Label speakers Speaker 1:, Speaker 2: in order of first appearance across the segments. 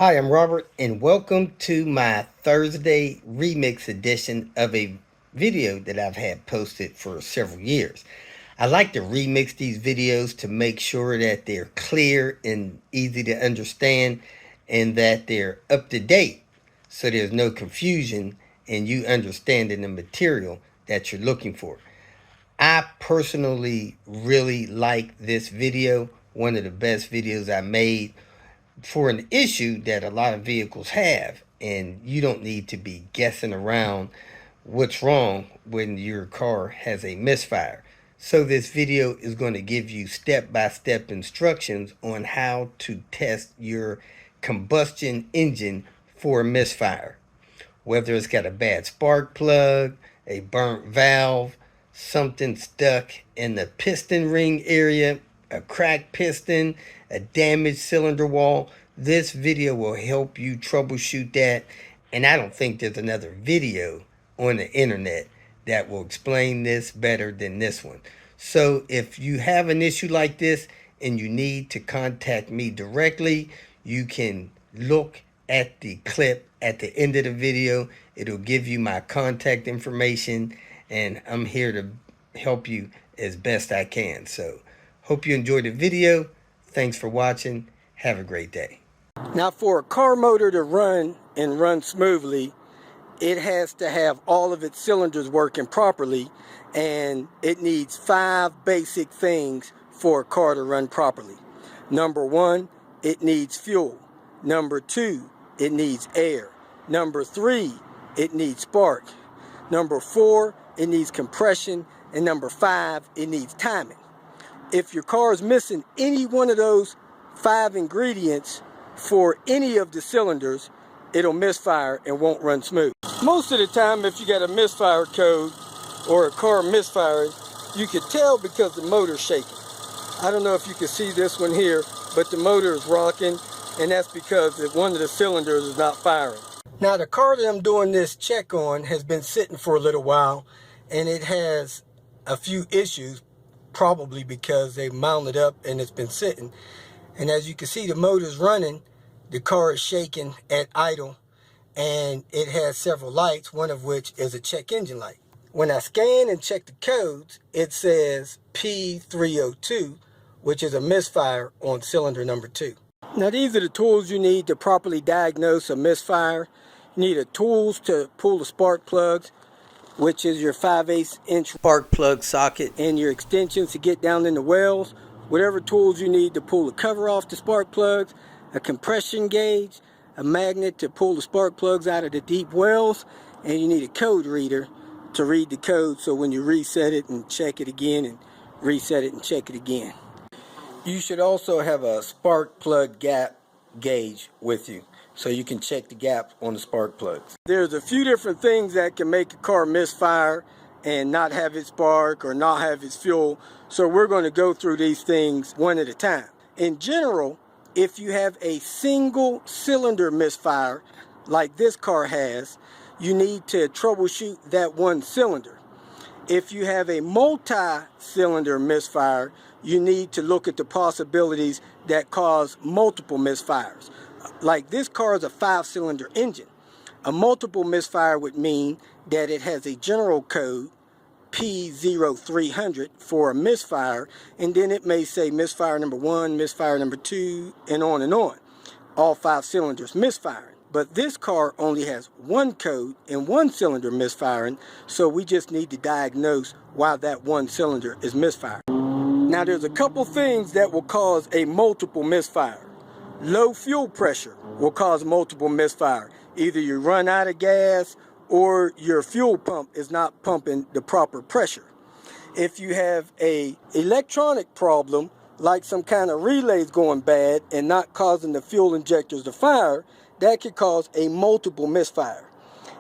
Speaker 1: Hi, I'm Robert, and welcome to my Thursday remix edition of a video that I've had posted for several years. I like to remix these videos to make sure that they're clear and easy to understand and that they're up to date so there's no confusion and you understanding the material that you're looking for. I personally really like this video, one of the best videos I made for an issue that a lot of vehicles have, and you don't need to be guessing around what's wrong when your car has a misfire. So this video is going to give you step-by-step instructions on how to test your combustion engine for a misfire. Whether it's got a bad spark plug, a burnt valve, something stuck in the piston ring area, a cracked piston, a damaged cylinder wall, this video will help you troubleshoot that. And I don't think there's another video on the internet that will explain this better than this one. So if you have an issue like this and you need to contact me directly, you can look at the clip at the end of the video. It'll give you my contact information, and I'm here to help you as best I can. So hope you enjoyed the video. Thanks for watching. Have a great day. Now, for a car motor to run and run smoothly, it has to have all of its cylinders working properly, and it needs 5 basic things for a car to run properly. Number 1, it needs fuel. Number 2, it needs air. Number 3, it needs spark. Number 4, it needs compression. And number 5, it needs timing. If your car is missing any one of those 5 ingredients for any of the cylinders, it'll misfire and won't run smooth. Most of the time, if you got a misfire code or a car misfiring, you can tell because the motor's shaking. I don't know if you can see this one here, but the motor is rocking, and that's because one of the cylinders is not firing. Now, the car that I'm doing this check on has been sitting for a little while, and it has a few issues, probably because they mounted up and it's been sitting. And as you can see, the motor's running, the car is shaking at idle, and it has several lights, one of which is a check engine light. When I scan and check the codes, it says P302, which is a misfire on cylinder number 2. Now, these are the tools you need to properly diagnose a misfire. You need a tools to pull the spark plugs, which is your 5/8 inch spark plug socket, and your extensions to get down in the wells. Whatever tools you need to pull the cover off the spark plugs, a compression gauge, a magnet to pull the spark plugs out of the deep wells, and you need a code reader to read the code, so when you reset it and check it again and reset it and check it again. You should also have a spark plug gap gauge with you, so you can check the gap on the spark plugs. There's a few different things that can make a car misfire and not have its spark or not have its fuel, so we're going to go through these things one at a time. In general, if you have a single cylinder misfire like this car has, you need to troubleshoot that one cylinder. If you have a multi-cylinder misfire, you need to look at the possibilities that cause multiple misfires. Like this car is a 5-cylinder engine. A multiple misfire would mean that it has a general code P0300 for a misfire, and then it may say misfire number 1, misfire number 2, and on, all 5 cylinders misfiring. But this car only has one code and 1 cylinder misfiring, so we just need to diagnose why that 1 cylinder is misfiring. Now, there's a couple things that will cause a multiple misfire. Low fuel pressure will cause multiple misfire. Either you run out of gas or your fuel pump is not pumping the proper pressure. If you have a electronic problem, like some kind of relays going bad and not causing the fuel injectors to fire, that could cause a multiple misfire.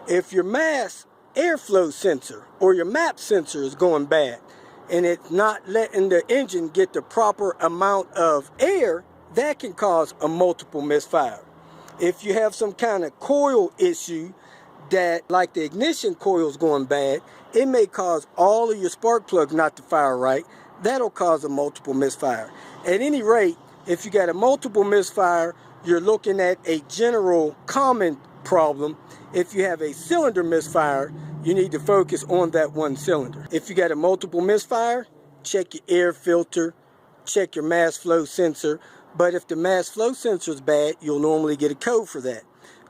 Speaker 1: If your mass airflow sensor or your map sensor is going bad and it's not letting the engine get the proper amount of air, that can cause a multiple misfire. If you have some kind of coil issue that, like the ignition coil is going bad, it may cause all of your spark plugs not to fire right. That'll cause a multiple misfire. At any rate, if you got a multiple misfire
Speaker 2: you're looking at a general common problem. If you have a cylinder misfire, you need to focus on that one cylinder. If you got a multiple misfire, check your air filter, check your mass flow sensor. But if the mass flow sensor is bad, you'll normally get a code for that.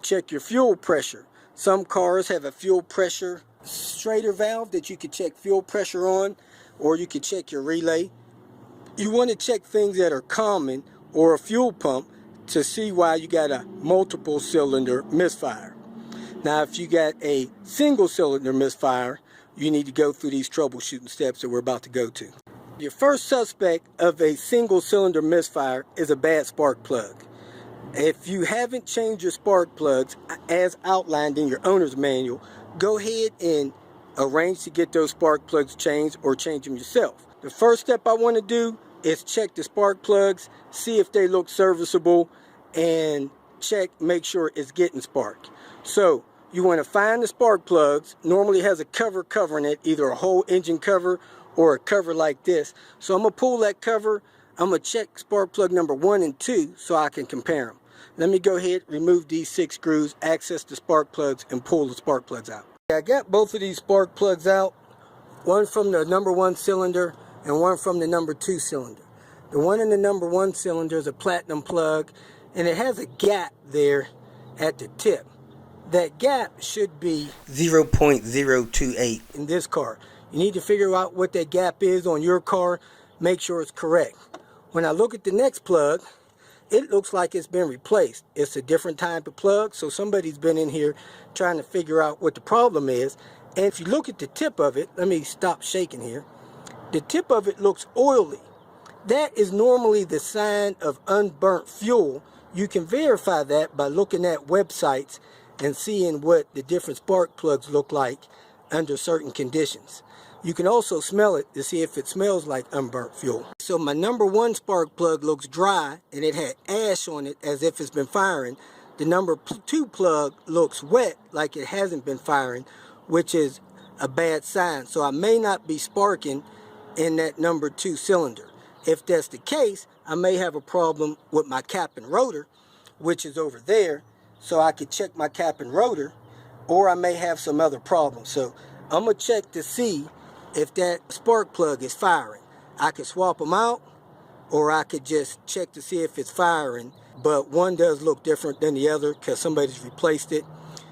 Speaker 2: Check your fuel pressure. Some cars have a fuel pressure strainer valve that you can check fuel pressure on, or you can check your relay. You want to check things that are common, or a fuel pump, to see why you got a multiple cylinder misfire. Now, if you got a single cylinder misfire, you need to go through these troubleshooting steps that we're about to go to. Your first suspect of a single cylinder misfire is a bad spark plug. If you haven't changed your spark plugs as outlined in your owner's manual, go ahead and arrange to get those spark plugs changed or change them yourself. The first step I want to do is check the spark plugs, see if they look serviceable, and make sure it's getting spark. So you want to find the spark plugs. Normally it has a cover covering it, either a whole engine cover or a cover like this. So I'm going to pull that cover. I'm going to check spark plug number 1 and 2 so I can compare them. Let me go ahead, remove these 6 screws, access the spark plugs, and pull the spark plugs out. I got both of these spark plugs out, one from the number 1 cylinder and one from the number 2 cylinder. The one in the number 1 cylinder is a platinum plug, and it has a gap there at the tip. That gap should be
Speaker 1: 0.028
Speaker 2: in this car. You need to figure out what that gap is on your car, make sure it's correct. When I look at the next plug, it looks like it's been replaced. It's a different type of plug, so somebody's been in here trying to figure out what the problem is. And if you look at the tip of it, let me stop shaking here. The tip of it looks oily. That is normally the sign of unburnt fuel. You can verify that by looking at websites and seeing what the different spark plugs look like under certain conditions. You can also smell it to see if it smells like unburnt fuel. So my number 1 spark plug looks dry and it had ash on it as if it's been firing. The number 2 plug looks wet like it hasn't been firing, which is a bad sign. So I may not be sparking in that number 2 cylinder. If that's the case, I may have a problem with my cap and rotor, which is over there. So I could check my cap and rotor, or I may have some other problem. So I'm going to check to see if that spark plug is firing. I could swap them out, or I could just check to see if it's firing, but one does look different than the other because somebody's replaced it.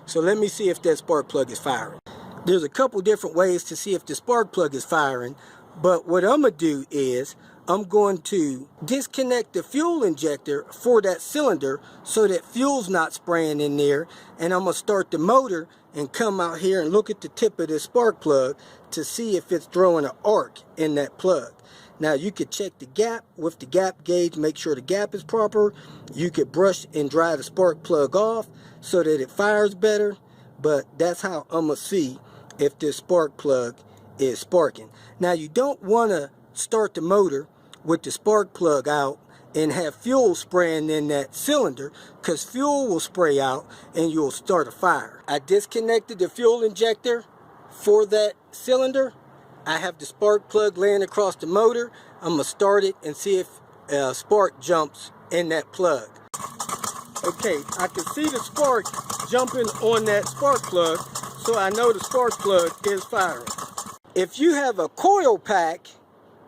Speaker 2: So let me see if that spark plug is firing. There's a couple different ways to see if the spark plug is firing, but what I'm going to do is I'm going to disconnect the fuel injector for that cylinder so that fuel's not spraying in there, and I'm going to start the motor and come out here and look at the tip of this spark plug to see if it's throwing an arc in that plug. Now you could check the gap with the gap gauge, make sure the gap is proper. You could brush and dry the spark plug off so that it fires better, but that's how I'm going to see if this spark plug is sparking. Now you don't want to start the motor with the spark plug out and have fuel spraying in that cylinder, because fuel will spray out and you'll start a fire. I disconnected the fuel injector for that cylinder. I have the spark plug laying across the motor. I'm going to start it and see if spark jumps in that plug. Okay, I can see the spark jumping on that spark plug, so I know the spark plug is firing. If you have a coil pack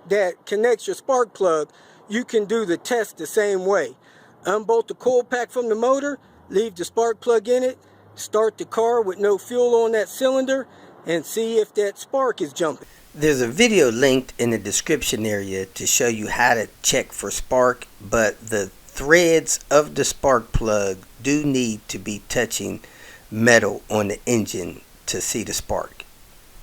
Speaker 2: that connects your spark plug, you can do the test the same way. Unbolt the coil pack from the motor, leave the spark plug in it, start the car with no fuel on that cylinder, and see if that spark is jumping.
Speaker 1: There's a video linked in the description area to show you how to check for spark, but the threads of the spark plug do need to be touching metal on the engine to see the spark.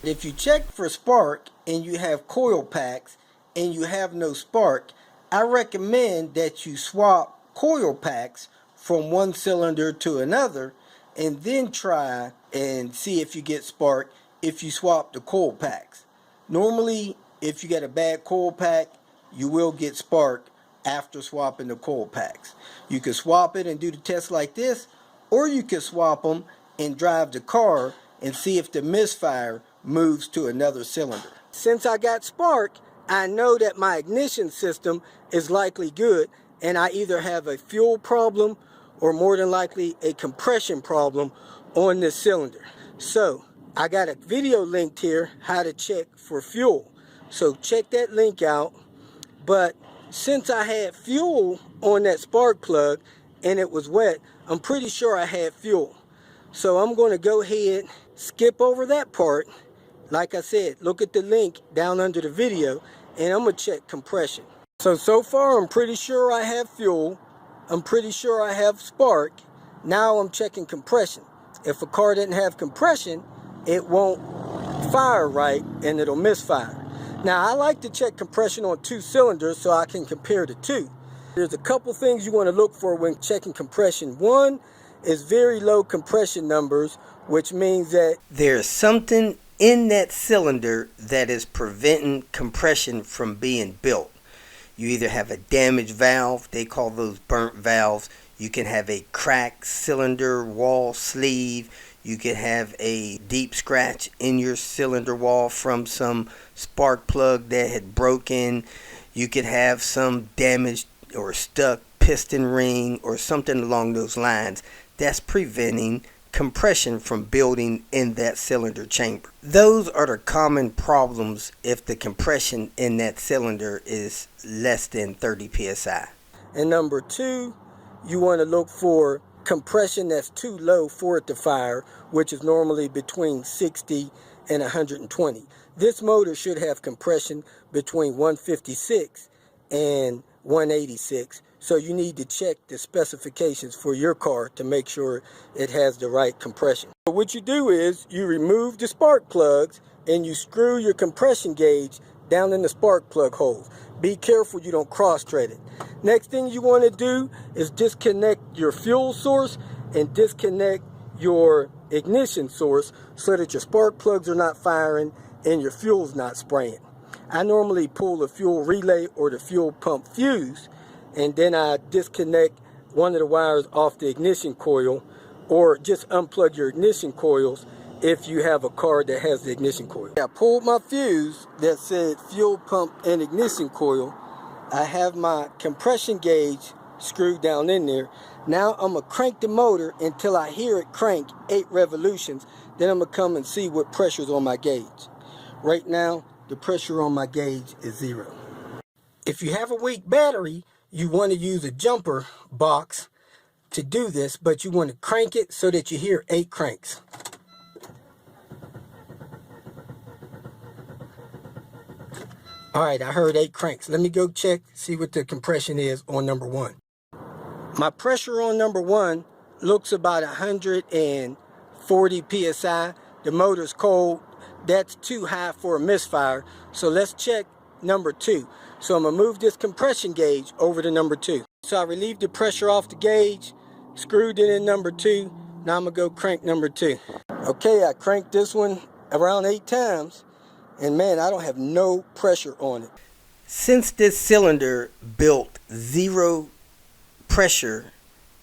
Speaker 2: If you check for spark and you have coil packs and you have no spark, I recommend that you swap coil packs from one cylinder to another and then try and see if you get spark if you swap the coil packs. Normally, if you get a bad coil pack, you will get spark after swapping the coil packs. You can swap it and do the test like this, or you can swap them and drive the car and see if the misfire moves to another cylinder. Since I got spark, I know that my ignition system is likely good, and I either have a fuel problem or more than likely a compression problem on this cylinder. So I got a video linked here how to check for fuel. So check that link out. But since I had fuel on that spark plug and it was wet, I'm pretty sure I had fuel. So I'm going to go ahead, skip over that part. Like I said, look at the link down under the video, and I'm going to check compression. So far I'm pretty sure I have fuel. I'm pretty sure I have spark. Now I'm checking compression. If a car didn't have compression, it won't fire right and it'll misfire. Now I like to check compression on 2 cylinders so I can compare the two. There's a couple things you want to look for when checking compression. One is very low compression numbers, which means that
Speaker 1: there's something in that cylinder that is preventing compression from being built. You either have a damaged valve, they call those burnt valves. You can have a cracked cylinder wall sleeve. You can have a deep scratch in your cylinder wall from some spark plug that had broken. You could have some damaged or stuck piston ring or something along those lines that's preventing compression from building in that cylinder chamber. Those are the common problems if the compression in that cylinder is less than 30 psi.
Speaker 2: And number 2, you want to look for compression that's too low for it to fire, which is normally between 60 and 120. This motor should have compression between 156 and 186. So you need to check the specifications for your car to make sure it has the right compression. So what you do is you remove the spark plugs and you screw your compression gauge down in the spark plug holes. Be careful you don't cross-thread it. Next thing you want to do is disconnect your fuel source and disconnect your ignition source so that your spark plugs are not firing and your fuel's not spraying. I normally pull the fuel relay or the fuel pump fuse, and then I disconnect one of the wires off the ignition coil, or just unplug your ignition coils if you have a car that has the ignition coil. I pulled my fuse that said fuel pump and ignition coil. I have my compression gauge screwed down in there. Now I'm going to crank the motor until I hear it crank 8 revolutions. Then I'm going to come and see what pressure's on my gauge. Right now, the pressure on my gauge is 0. If you have a weak battery, you want to use a jumper box to do this, but you want to crank it so that you hear 8 cranks. Alright, I heard 8 cranks. Let me go check, see what the compression is on number 1. My pressure on number 1 looks about 140 psi. The motor's cold. That's too high for a misfire. So let's check number 2. So I'm going to move this compression gauge over to number 2. So I relieved the pressure off the gauge, screwed it in number 2. Now I'm going to go crank number 2. Okay, I cranked this one around 8 times. And man, I don't have no pressure on it.
Speaker 1: Since this cylinder built 0 pressure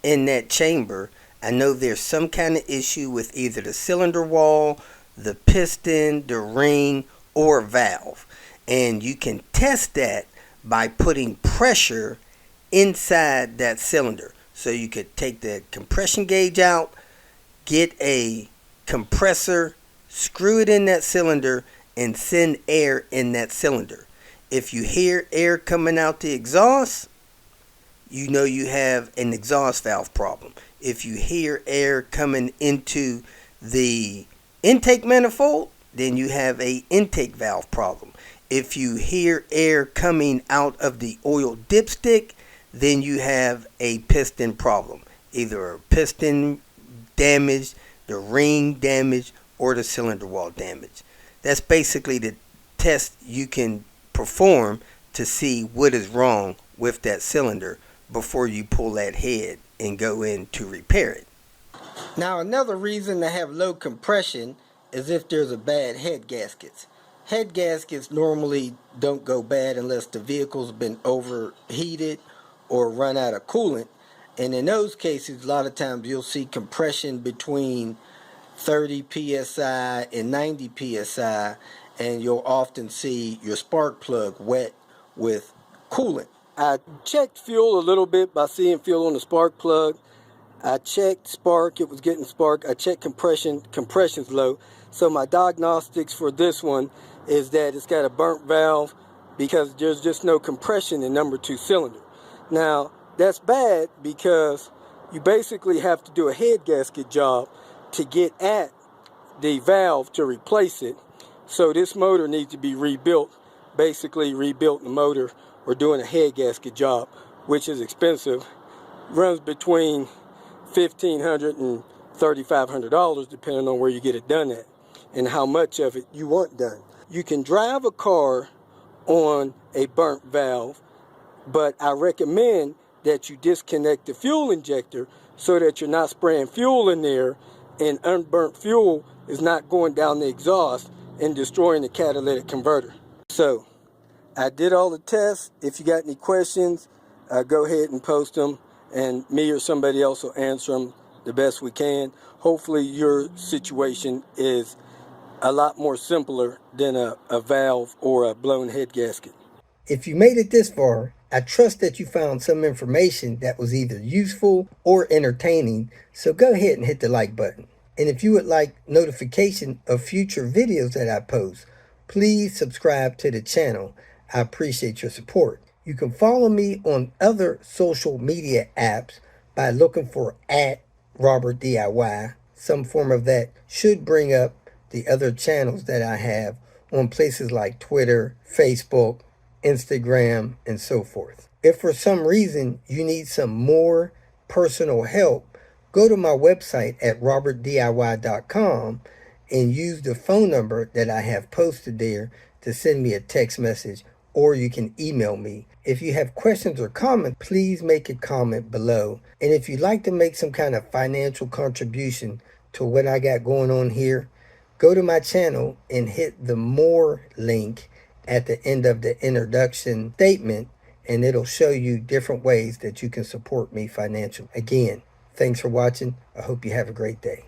Speaker 1: in that chamber, I know there's some kind of issue with either the cylinder wall, the piston, the ring, or valve. And you can test that by putting pressure inside that cylinder. So you could take the compression gauge out, get a compressor, screw it in that cylinder, and send air in that cylinder. If you hear air coming out the exhaust, you know you have an exhaust valve problem. If you hear air coming into the intake manifold, then you have a intake valve problem. If you hear air coming out of the oil dipstick, then you have a piston problem. Either a piston damaged, the ring damaged, or the cylinder wall damaged. That's basically the test you can perform to see what is wrong with that cylinder before you pull that head and go in to repair it.
Speaker 2: Now another reason to have low compression is if there's a bad head gasket. Head gaskets normally don't go bad unless the vehicle's been overheated or run out of coolant. And in those cases, a lot of times you'll see compression between 30 psi and 90 psi, and you'll often see your spark plug wet with coolant. I checked fuel a little bit by seeing fuel on the spark plug. I checked spark, it was getting spark. I checked compression, compression's low. So my diagnostics for this one is that it's got a burnt valve because there's just no compression in number 2 cylinder. Now, that's bad because you basically have to do a head gasket job to get at the valve to replace it. So this motor needs to be rebuilt, basically rebuilt the motor or doing a head gasket job, which is expensive. Runs between $1,500 and $3,500 depending on where you get it done at and how much of it you want done. You can drive a car on a burnt valve, but I recommend that you disconnect the fuel injector so that you're not spraying fuel in there and unburnt fuel is not going down the exhaust and destroying the catalytic converter. So I did all the tests. If you got any questions, go ahead and post them, and me or somebody else will answer them the best we can. Hopefully your situation is a lot more simpler than a valve or a blown head gasket.
Speaker 1: If you made it this far, I trust that you found some information that was either useful or entertaining, so go ahead and hit the like button. And if you would like notification of future videos that I post, please subscribe to the channel. I appreciate your support. You can follow me on other social media apps by looking for @RobertDIY. Some form of that should bring up the other channels that I have on places like Twitter, Facebook, Instagram, and so forth. If for some reason you need some more personal help, go to my website at robertdiy.com and use the phone number that I have posted there to send me a text message, or you can email me. If you have questions or comments, please make a comment below. And if you'd like to make some kind of financial contribution to what I got going on here, go to my channel and hit the more link at the end of the introduction statement, and it'll show you different ways that you can support me financially. Again, thanks for watching. I hope you have a great day.